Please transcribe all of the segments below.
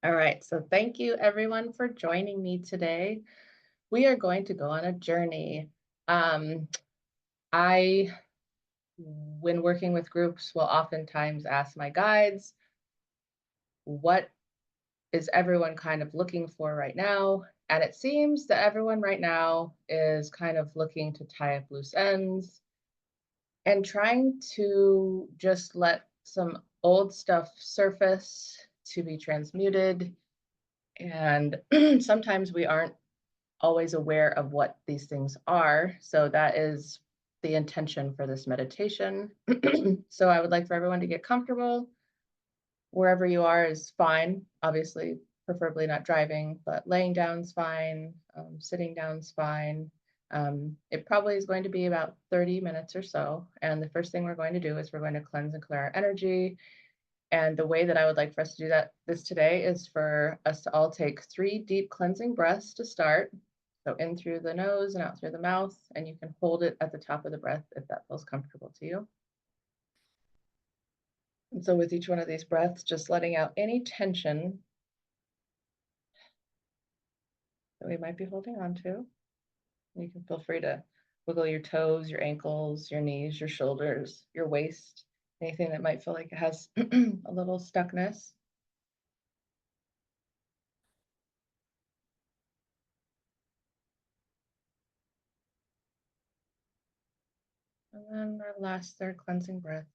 All right, so thank you everyone for joining me today. We are going to go on a journey. Um, I, when working with groups, will oftentimes ask my guides, what is everyone kind of looking for right now? And it seems that everyone right now is kind of looking to tie up loose ends and trying to just let some old stuff surface to be transmuted. And sometimes we aren't always aware of what these things are. So that is the intention for this meditation. So I would like for everyone to get comfortable. Wherever you are is fine. Obviously, preferably not driving, but laying down is fine. Sitting down is fine. It probably is going to be about 30 minutes or so. And the first thing we're going to do is we're going to cleanse and clear our energy. And the way that I would like for us to do this today is for us to all take 3 deep cleansing breaths to start. So in through the nose and out through the mouth, and you can hold it at the top of the breath if that feels comfortable to you. And so with each one of these breaths, just letting out any tension that we might be holding on to. You can feel free to wiggle your toes, your ankles, your knees, your shoulders, your waist, anything that might feel like it has a little stuckness. And then our last third cleansing breath.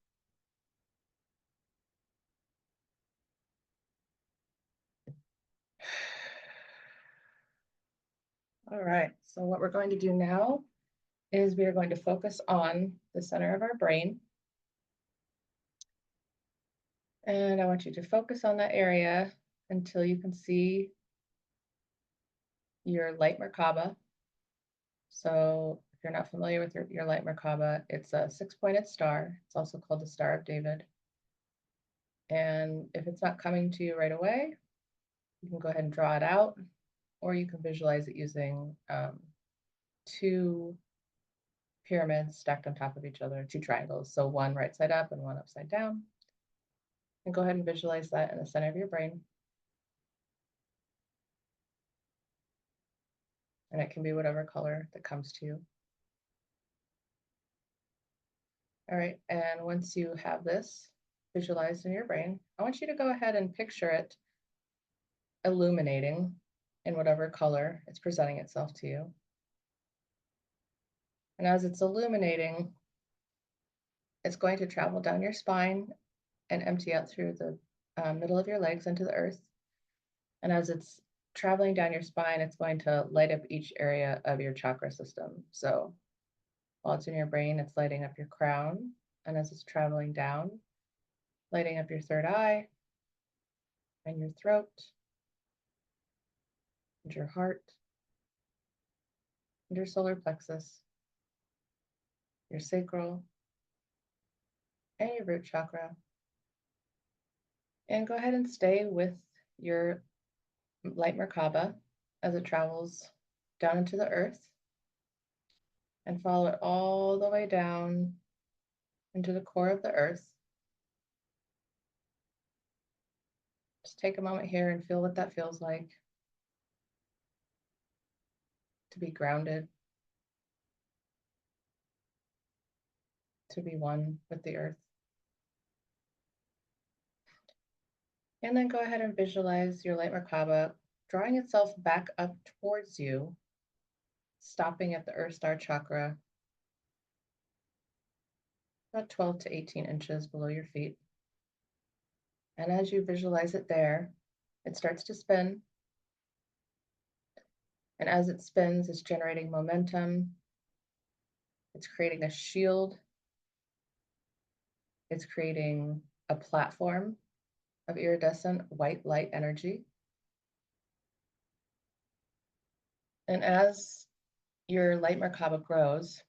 All right, so what we're going to do now is we are going to focus on the center of our brain. And I want you to focus on that area until you can see your light Merkaba. So if you're not familiar with your light Merkaba, it's a 6-pointed star. It's also called the Star of David. And if it's not coming to you right away, you can go ahead and draw it out, or you can visualize it using 2 pyramids stacked on top of each other, 2 triangles. So one right side up and one upside down. And go ahead and visualize that in the center of your brain. And it can be whatever color that comes to you. All right, and once you have this visualized in your brain, I want you to go ahead and picture it illuminating in whatever color it's presenting itself to you. And as it's illuminating, it's going to travel down your spine and empty out through the middle of your legs into the earth. And as it's traveling down your spine, it's going to light up each area of your chakra system. So while it's in your brain, it's lighting up your crown. And as it's traveling down, lighting up your third eye and your throat and your heart and your solar plexus, your sacral, and your root chakra. And go ahead and stay with your light Merkaba as it travels down into the earth, and follow it all the way down into the core of the earth. Just take a moment here and feel what that feels like to be grounded, to be one with the earth. And then go ahead and visualize your light Merkaba drawing itself back up towards you, stopping at the Earth Star chakra, about 12 to 18 inches below your feet. And as you visualize it there, it starts to spin. And as it spins, it's generating momentum. It's creating a shield. It's creating a platform of iridescent white light energy. And as your light Merkaba grows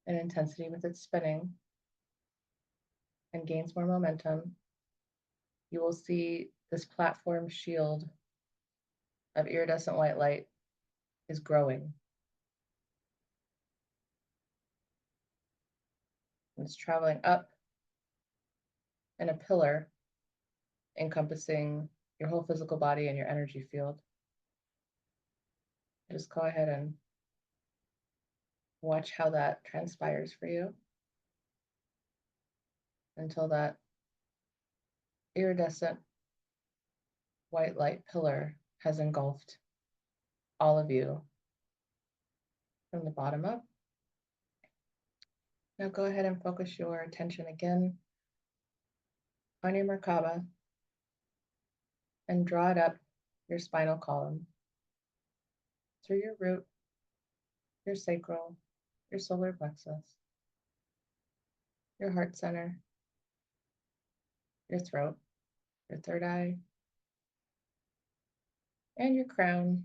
in intensity with its spinning and gains more momentum, you will see this platform shield of iridescent white light is growing. And it's traveling up in a pillar encompassing your whole physical body and your energy field. Just go ahead and watch how that transpires for you until that iridescent white light pillar has engulfed all of you from the bottom up. Now go ahead and focus your attention again on your Merkaba and draw it up your spinal column through your root, your sacral, your solar plexus, your heart center, your throat, your third eye, and your crown.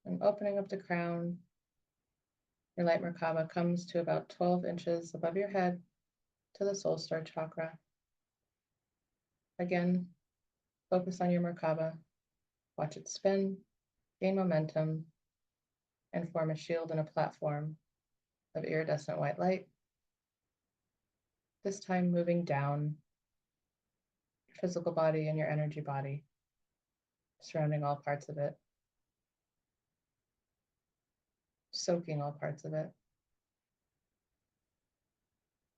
And opening up the crown, your light Merkaba comes to about 12 inches above your head to the soul star chakra. Again, focus on your Merkaba, watch it spin, gain momentum, and form a shield and a platform of iridescent white light, this time moving down your physical body and your energy body, surrounding all parts of it, soaking all parts of it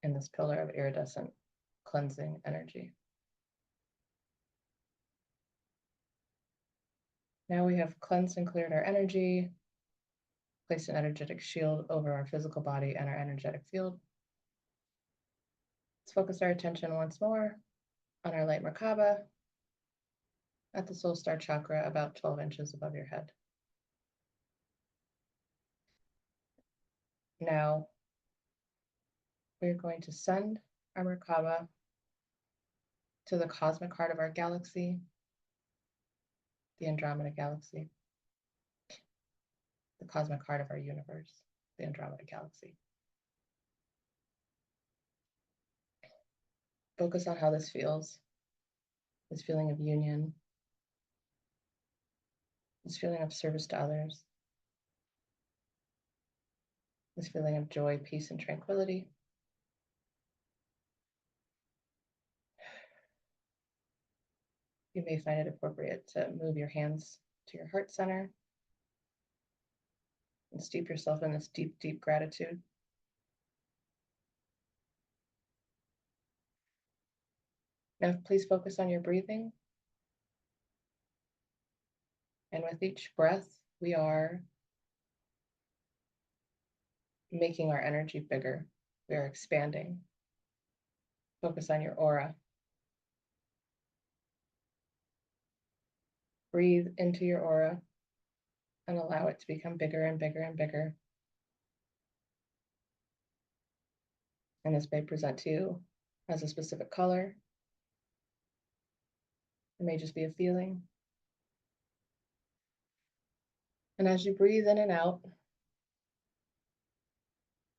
in this pillar of iridescent cleansing energy. Now we have cleansed and cleared our energy, placed an energetic shield over our physical body and our energetic field. Let's focus our attention once more on our light Merkaba at the soul star chakra about 12 inches above your head. Now we're going to send our Merkaba to the cosmic heart of our galaxy, the Andromeda Galaxy, the cosmic heart of our universe, the Andromeda Galaxy. Focus on how this feels, this feeling of union, this feeling of service to others, this feeling of joy, peace, and tranquility. You may find it appropriate to move your hands to your heart center and steep yourself in this deep, deep gratitude. Now, please focus on your breathing. And with each breath, we are making our energy bigger. We are expanding. Focus on your aura. Breathe into your aura and allow it to become bigger and bigger and bigger. And this may present to you as a specific color. It may just be a feeling. And as you breathe in and out,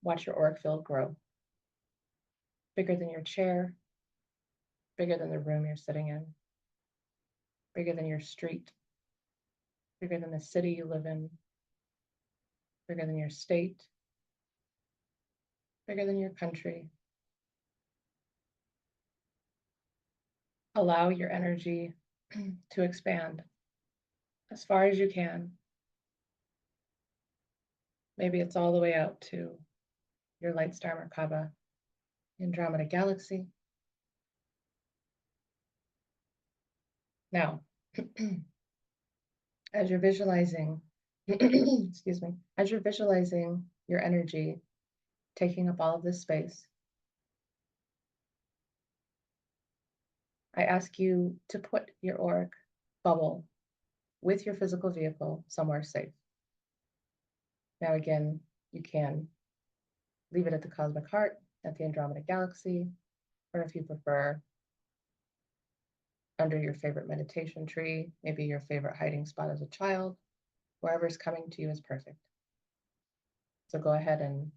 watch your auric field grow. Bigger than your chair, bigger than the room you're sitting in, bigger than your street, bigger than the city you live in, bigger than your state, bigger than your country. Allow your energy to expand as far as you can. Maybe it's all the way out to your light star Merkaba, Andromeda Galaxy. Now, as you're visualizing, excuse me, as you're visualizing your energy taking up all of this space, I ask you to put your auric bubble with your physical vehicle somewhere safe. Now, again, you can leave it at the cosmic heart, at the Andromeda Galaxy, or if you prefer, under your favorite meditation tree, maybe your favorite hiding spot as a child, wherever's coming to you is perfect. So go ahead and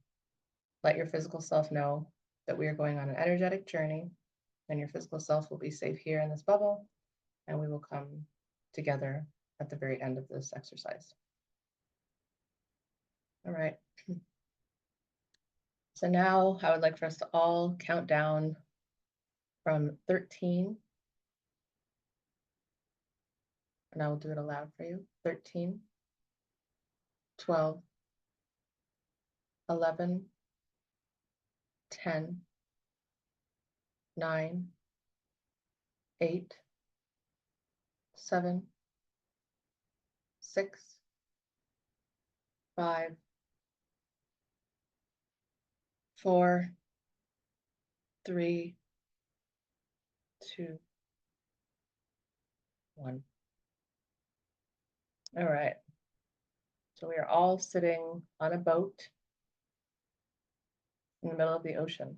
let your physical self know that we are going on an energetic journey, and your physical self will be safe here in this bubble, and we will come together at the very end of this exercise. All right. So now I would like for us to all count down from 13 and I will do it aloud for you. 13, 12, 11, 10, 9, 8, 7, 6, 5, 4, 3, 2, 1. All right. So we are all sitting on a boat in the middle of the ocean.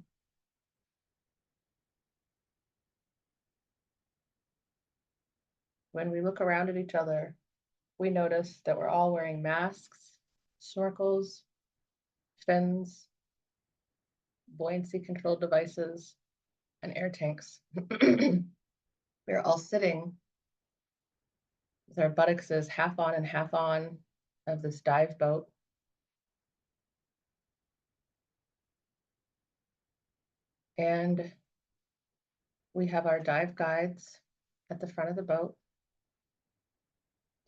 When we look around at each other, we notice that we're all wearing masks, snorkels, fins, buoyancy control devices, and air tanks. We're all sitting with our buttocks half on and half on of this dive boat. And we have our dive guides at the front of the boat,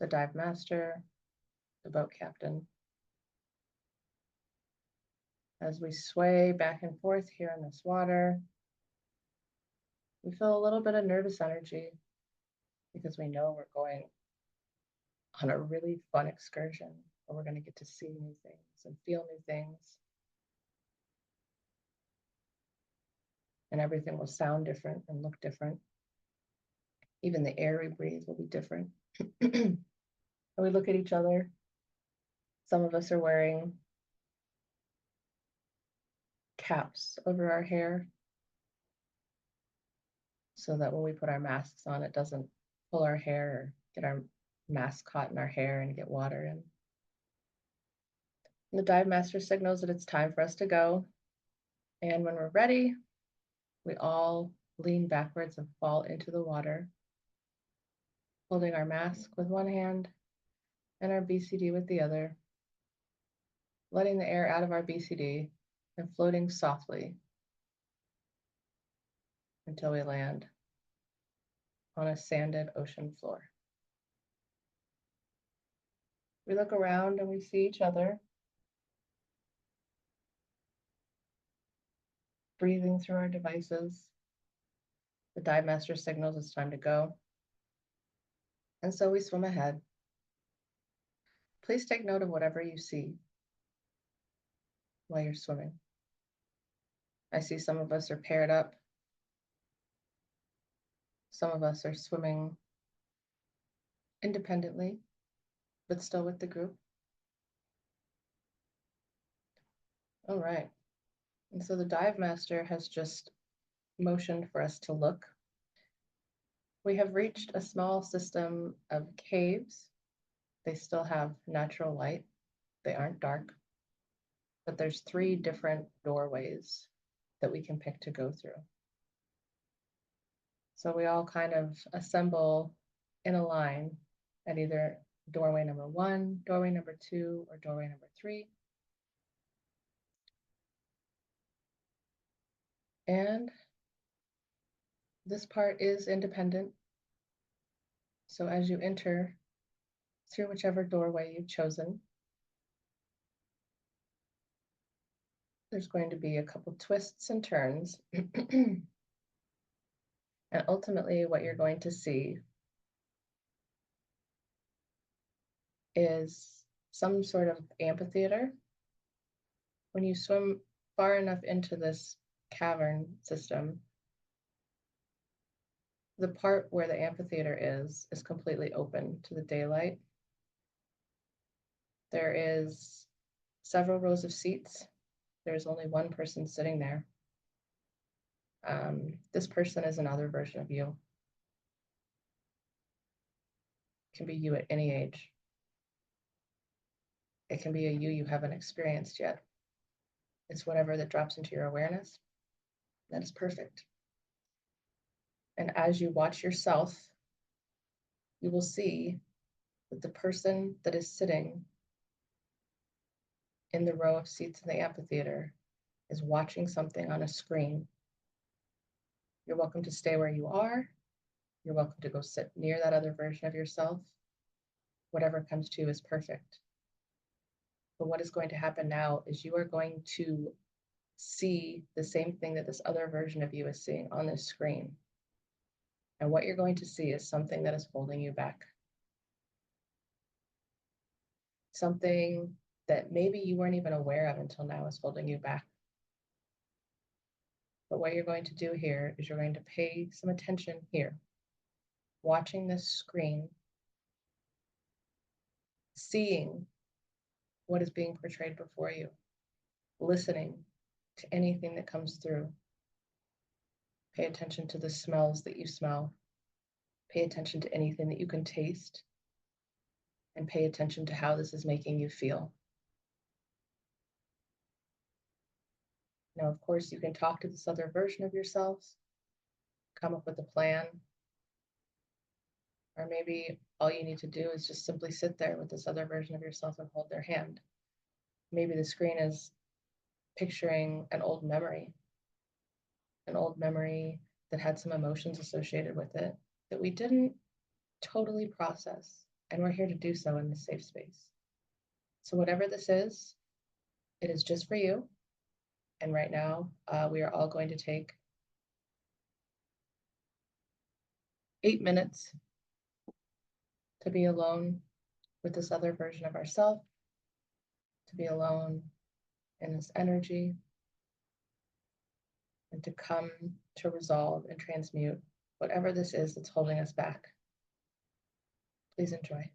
the dive master, the boat captain. As we sway back and forth here in this water, we feel a little bit of nervous energy because we know we're going on a really fun excursion where we're going to get to see new things and feel new things. And everything will sound different and look different. Even the air we breathe will be different. And we look at each other. Some of us are wearing caps over our hair so that when we put our masks on, it doesn't pull our hair or get our mask caught in our hair and get water in. And the dive master signals that it's time for us to go. And when we're ready, we all lean backwards and fall into the water, holding our mask with one hand and our BCD with the other, letting the air out of our BCD and floating softly until we land on a sanded ocean floor. We look around and we see each other breathing through our devices. The dive master signals it's time to go. And so we swim ahead. Please take note of whatever you see while you're swimming. I see some of us are paired up. Some of us are swimming independently, but still with the group. All right. And so the dive master has just motioned for us to look. We have reached a small system of caves. They still have natural light. They aren't dark, but there's 3 different doorways that we can pick to go through. So we all kind of assemble in a line at either doorway number 1, doorway number 2, or doorway number 3. And this part is independent. So as you enter through whichever doorway you've chosen, there's going to be a couple twists and turns. And ultimately what you're going to see is some sort of amphitheater. When you swim far enough into this cavern system, the part where the amphitheater is completely open to the daylight. There is several rows of seats. There's only one person sitting there. This person is another version of you. It can be you at any age. It can be a you haven't experienced yet. It's whatever that drops into your awareness. That is perfect. And as you watch yourself, you will see that the person that is sitting in the row of seats in the amphitheater is watching something on a screen. You're welcome to stay where you are. You're welcome to go sit near that other version of yourself. whatever comes to you is perfect. But what is going to happen now is you are going to see the same thing that this other version of you is seeing on this screen. And what you're going to see is something that is holding you back. Something that maybe you weren't even aware of until now is holding you back. But what you're going to do here is you're going to pay some attention here, watching this screen, seeing what is being portrayed before you, listening to anything that comes through. Pay attention to the smells that you smell. Pay attention to anything that you can taste, and pay attention to how this is making you feel. Now, of course, you can talk to this other version of yourselves, come up with a plan, or maybe all you need to do is just simply sit there with this other version of yourself and hold their hand. Maybe the screen is picturing an old memory that had some emotions associated with it that we didn't totally process, and we're here to do so in this safe space. So whatever this is, it is just for you. And right now, we are all going to take 8 minutes to be alone with this other version of ourselves, to be alone in this energy, and to come to resolve and transmute whatever this is that's holding us back. Please enjoy.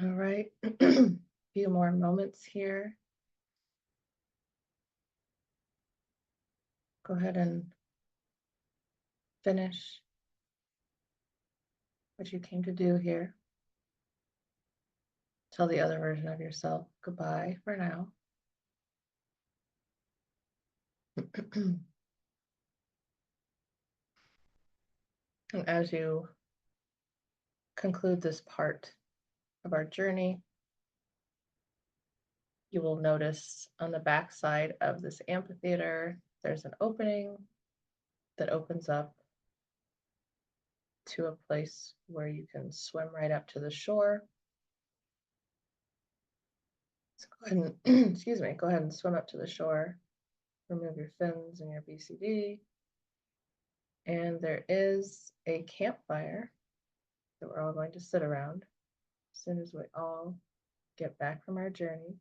All right, a few more moments here. Go ahead and finish what you came to do here. Tell the other version of yourself goodbye for now. And as you conclude this part of our journey, you will notice on the back side of this amphitheater, there's an opening that opens up to a place where you can swim right up to the shore. So go ahead and, excuse me, go ahead and swim up to the shore, remove your fins and your BCD. And there is a campfire that we're all going to sit around as soon as we all get back from our journey.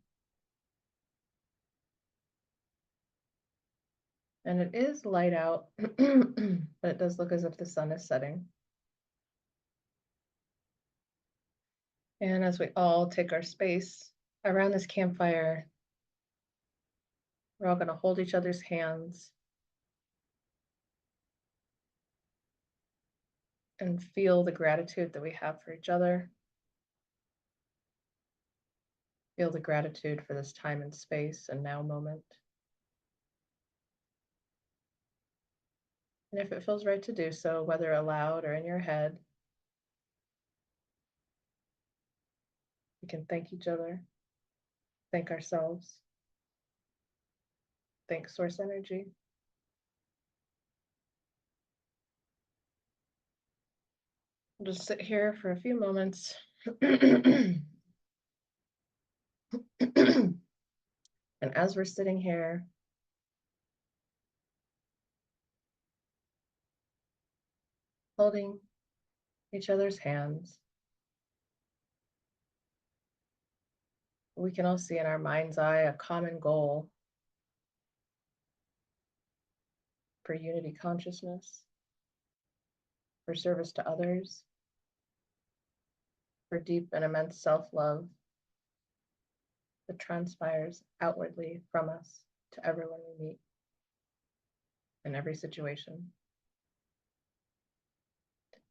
And it is light out, but it does look as if the sun is setting. And as we all take our space around this campfire, we're all going to hold each other's hands and feel the gratitude that we have for each other. Feel the gratitude for this time and space and now moment. And if it feels right to do so, whether aloud or in your head, we can thank each other, thank ourselves, thank source energy. We'll just sit here for a few moments. And as we're sitting here, holding each other's hands, we can all see in our mind's eye a common goal for unity consciousness, for service to others, for deep and immense self-love that transpires outwardly from us to everyone we meet in every situation.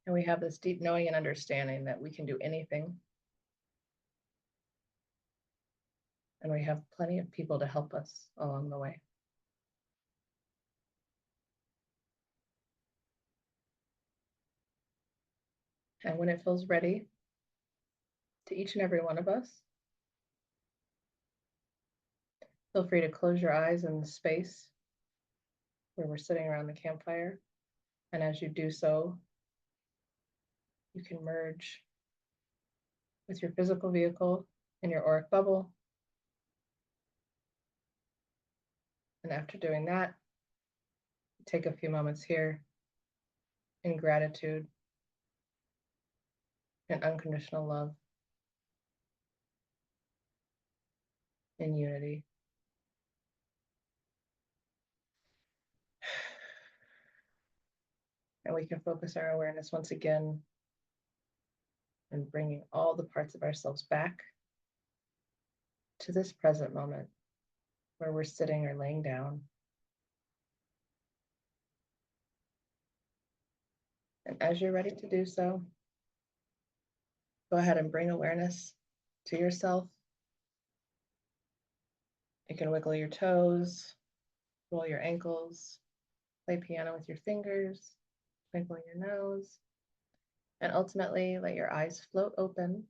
And we have this deep knowing and understanding that we can do anything. And we have plenty of people to help us along the way. And when it feels ready to each and every one of us, feel free to close your eyes in the space where we're sitting around the campfire. And as you do so, you can merge with your physical vehicle in your auric bubble. And after doing that, take a few moments here in gratitude and unconditional love, in unity. And we can focus our awareness once again and bringing all the parts of ourselves back to this present moment where we're sitting or laying down. And as you're ready to do so, go ahead and bring awareness to yourself. You can wiggle your toes, roll your ankles, play piano with your fingers, twinkle your nose, and ultimately let your eyes float open